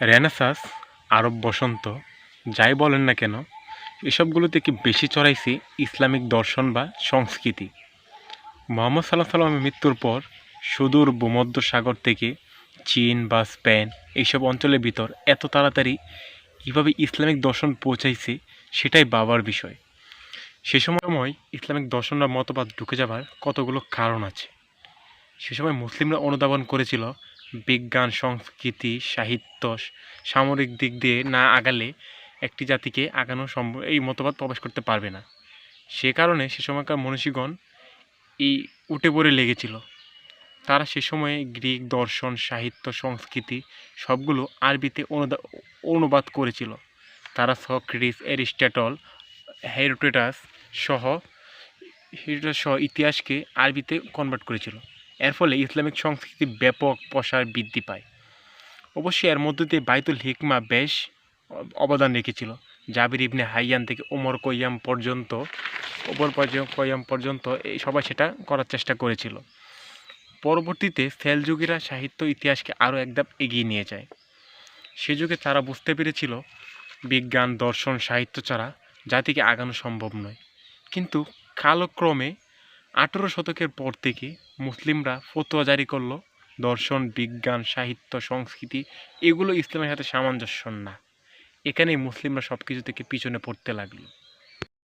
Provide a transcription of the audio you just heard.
Renaissance, আরব বসন্ত, যাই বলেন না কেন, এসবগুলো থেকে বেশি চড়াইছে ইসলামিক দর্শন বা সংস্কৃতি। মুহাম্মদ সাল্লামের মৃত্যুর পর সুদূর ভূমধ্যসাগর থেকে চীন বা স্পেন এইসব অঞ্চলের ভিতর এত তাড়াতাড়ি কীভাবে ইসলামিক দর্শন পৌঁছাইছে সেটাই ভাবার বিষয়। সে সময় ইসলামিক দর্শন বা মতবাদ ঢুকে যাবার কতগুলো কারণ আছে। সে সময় মুসলিমরা অনুধাবন করেছিল বিজ্ঞান, সংস্কৃতি, সাহিত্য, সামরিক দিক দিয়ে না আগালে একটি জাতিকে আগানো সম্ভব, এই মতবাদ প্রবেশ করতে পারবে না। সে কারণে সে সময়কার মনীষীগণ এই উঠে পড়ে লেগেছিল। তারা সে সময়ে গ্রিক দর্শন, সাহিত্য, সংস্কৃতি সবগুলো আরবিতে অনুবাদ করেছিল। তারা সক্রেটিস, অ্যারিস্টটল, হেরোডোটাস সহ ইতিহাসকে আরবিতে কনভার্ট করেছিল। এর ফলে ইসলামিক সংস্কৃতির ব্যাপক প্রসার বৃদ্ধি পায়। অবশ্যই এর মধ্য দিয়ে বাইতুল হিকমা বেশ অবদান রেখেছিল। জাবির ইবনে হাইয়ান থেকে ওমর কয়্যাম পর্যন্ত এই সবাই সেটা করার চেষ্টা করেছিল। পরবর্তীতে সেলজুকিরা সাহিত্য ইতিহাসকে আরও একধাপ এগিয়ে নিয়ে যায়। সে যুগে তারা বুঝতে পেরেছিল বিজ্ঞান, দর্শন, সাহিত্য ছাড়া জাতিকে আগানো সম্ভব নয়। কিন্তু কালক্রমে 18 শতকের পর থেকে মুসলিমরা ফতোয়া জারি করল, দর্শন, বিজ্ঞান, সাহিত্য, সংস্কৃতি এগুলো ইসলামের সাথে সামঞ্জস্য না। এখানেই মুসলিমরা সব কিছু থেকে পিছনে পড়তে লাগলো।